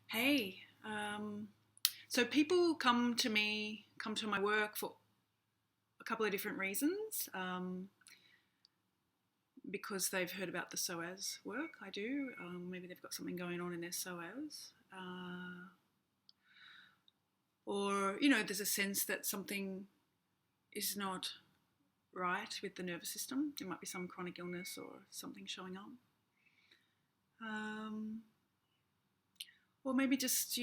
Hey, so people come to me, come to my work for a couple of different reasons. Because they've heard about the SOAS work I do. Maybe they've got something going on in their SOAS. Or, there's a sense that something is not right with the nervous system. There might be some chronic illness or something showing up. Or maybe just,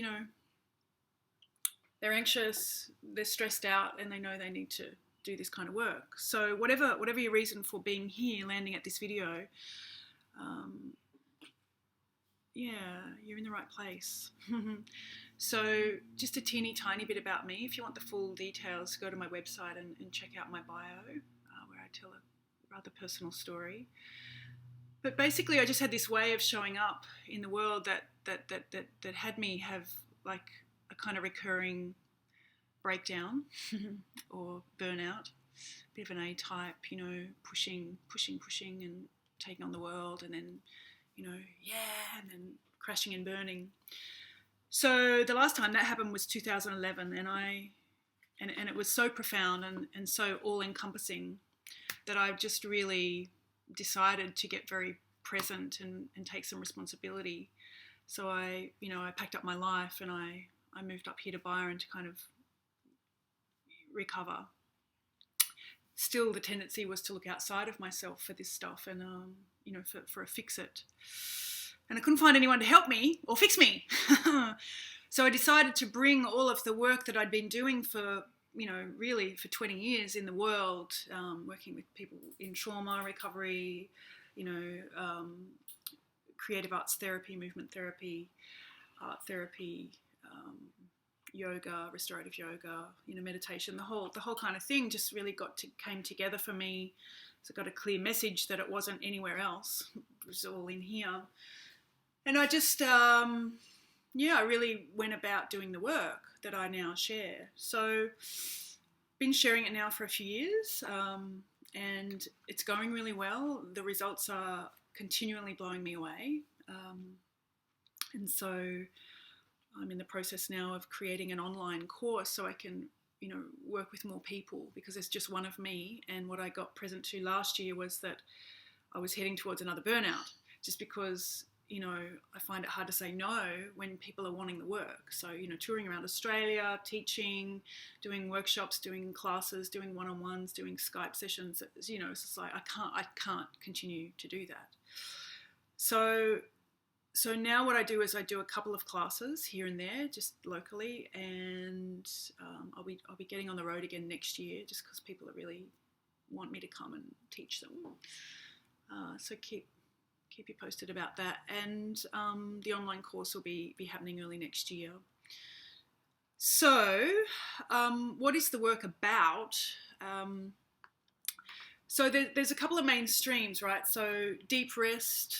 they're anxious, they're stressed out, and they know they need to do this kind of work. So whatever your reason for being here, landing at this video, you're in the right place. So just a teeny tiny bit about me. If you want the full details, go to my website and check out my bio, where I tell a rather personal story. But basically, I just had this way of showing up in the world that had me have like a kind of recurring breakdown or burnout, a bit of an A type, pushing and taking on the world, and then, and then crashing and burning. So the last time that happened was 2011, and it was so profound and so all-encompassing that I just really decided to get very present and take some responsibility. So I packed up my life and I moved up here to Byron to kind of recover. Still, the tendency was to look outside of myself for this stuff and, for a fix-it. And I couldn't find anyone to help me or fix me. So I decided to bring all of the work that I'd been doing for, really for 20 years in the world, working with people in trauma, recovery, creative arts therapy, movement therapy, art therapy, yoga, restorative yoga, meditation, the whole kind of thing just really came together for me. So I got a clear message that it wasn't anywhere else. It was all in here. And I just, I really went about doing the work that I now share. So been sharing it now for a few years, and it's going really well. The results are continually blowing me away. And so I'm in the process now of creating an online course so I can, work with more people, because it's just one of me. And what I got present to last year was that I was heading towards another burnout, just because, I find it hard to say no when people are wanting the work. So, touring around Australia, teaching, doing workshops, doing classes, doing one-on-ones, doing Skype sessions, it's just like I can't continue to do that. So now what I do is I do a couple of classes here and there, just locally, and I'll be getting on the road again next year, just because people really want me to come and teach them. So keep you posted about that, and the online course will be happening early next year. So, what is the work about? So there's a couple of main streams, right? So deep rest.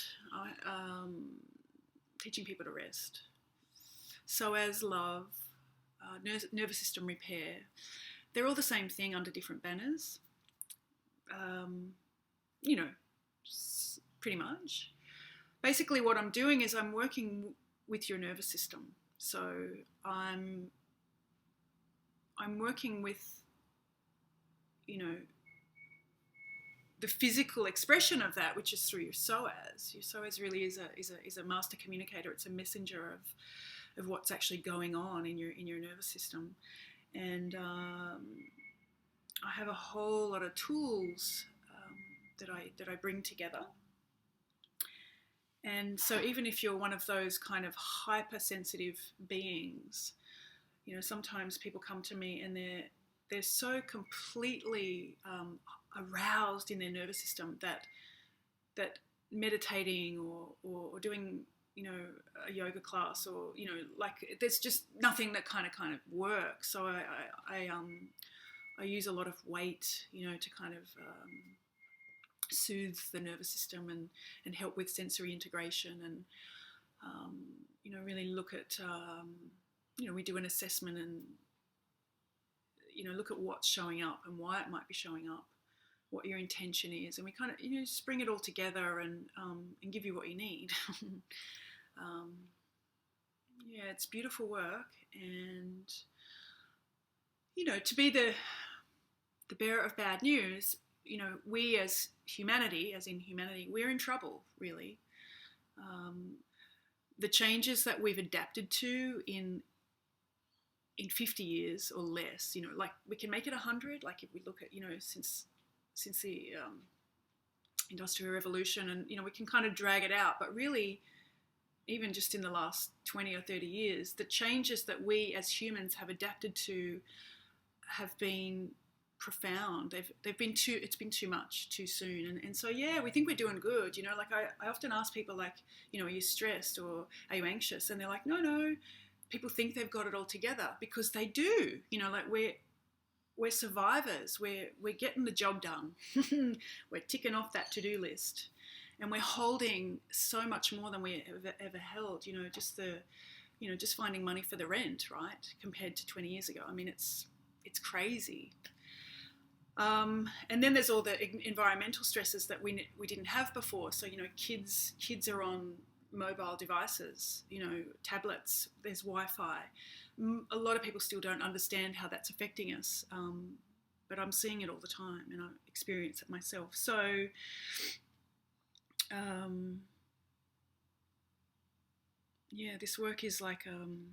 Teaching people to rest. SOAS love, nervous system repair. They're all the same thing under different banners. Pretty much. Basically what I'm doing is I'm working with your nervous system. So I'm working with, the physical expression of that, which is through your SOAS. Your SOAS really is a master communicator. It's a messenger of what's actually going on in your nervous system. And I have a whole lot of tools that I bring together. And so even if you're one of those kind of hypersensitive beings, sometimes people come to me and they're so completely aroused in their nervous system that meditating or doing a yoga class or like there's just nothing that kind of works. So I use a lot of weight to kind of soothe the nervous system and help with sensory integration and really look at we do an assessment and look at what's showing up and why it might be showing up, what your intention is, and we kind of just bring it all together and give you what you need. yeah, it's beautiful work, and to be the bearer of bad news, we as humanity, we're in trouble, really. The changes that we've adapted to in 50 years or less, like we can make it 100, like if we look at, since the Industrial Revolution, and, we can kind of drag it out, but really, even just in the last 20 or 30 years, the changes that we as humans have adapted to have been profound. It's been too much too soon, and so yeah, we think we're doing good. Like I often ask people, like, are you stressed or are you anxious? And they're like, no. People think they've got it all together, because they do. Like we're survivors. We're getting the job done. We're ticking off that to-do list, and we're holding so much more than we ever held. Just finding money for the rent, right? Compared to 20 years ago. I mean, it's crazy. And then there's all the environmental stresses that we didn't have before. So, kids are on mobile devices, tablets, there's Wi-Fi. A lot of people still don't understand how that's affecting us, but I'm seeing it all the time, and I experience it myself. So, yeah, this work is like an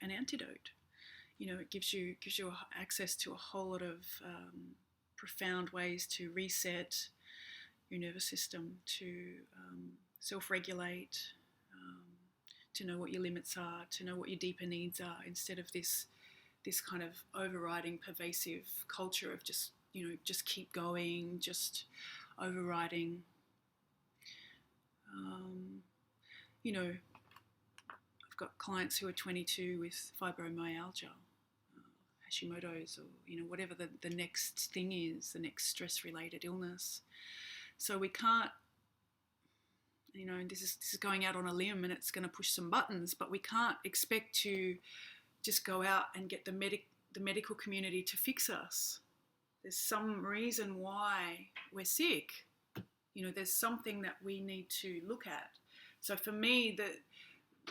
antidote. It gives you access to a whole lot of profound ways to reset your nervous system, to self-regulate, to know what your limits are, to know what your deeper needs are, instead of this kind of overriding, pervasive culture of just keep going, just overriding. I've got clients who are 22 with fibromyalgia, Hashimoto's, or whatever the next thing is, the next stress-related illness. So we can't, and this is going out on a limb, and it's going to push some buttons, but we can't expect to just go out and get the medical community to fix us. There's some reason why we're sick. There's something that we need to look at. So for me,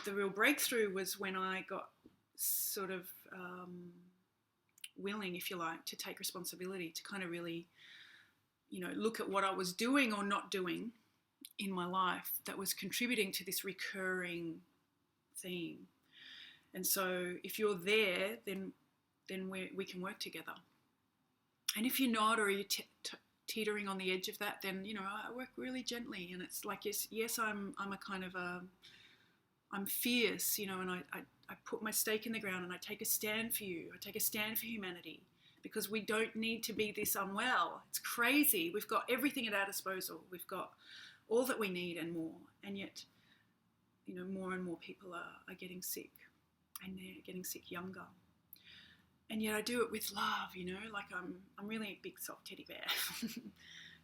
the real breakthrough was when I got sort of willing, if you like, to take responsibility, to kind of really, look at what I was doing or not doing in my life that was contributing to this recurring theme. And so if you're there, then we can work together. And if you're not, or you're teetering on the edge of that, then, I work really gently. And it's like, yes, I'm a kind of I'm fierce, and I put my stake in the ground, and I take a stand for you. I take a stand for humanity, because we don't need to be this unwell. It's crazy. We've got everything at our disposal. We've got all that we need and more. And yet, more and more people are getting sick, and they're getting sick younger. And yet I do it with love, like I'm really a big soft teddy bear.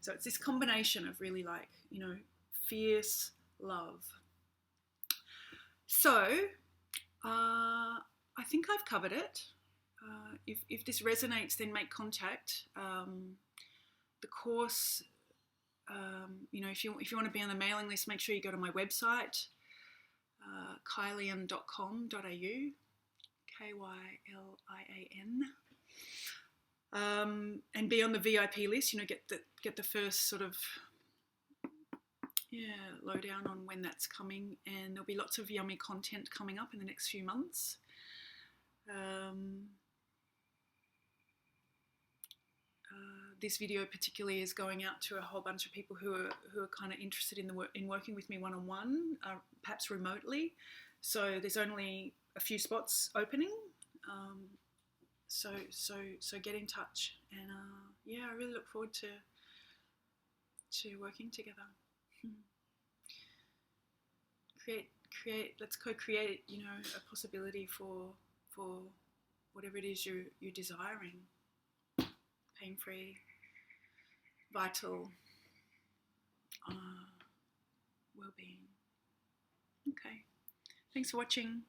So it's this combination of really, like, fierce love. So I think I've covered it. If this resonates, then make contact. The course, if you want to be on the mailing list, make sure you go to my website, kylian.com.au, Kylian, and be on the VIP list. Get the first sort of lowdown on when that's coming, and there'll be lots of yummy content coming up in the next few months. This video particularly is going out to a whole bunch of people who are kind of interested in working with me one-on-one, perhaps remotely. So there's only a few spots opening. So get in touch, and I really look forward to working together. Let's co-create, a possibility for whatever it is you're desiring. Pain-free, vital, well-being. Okay. Thanks for watching.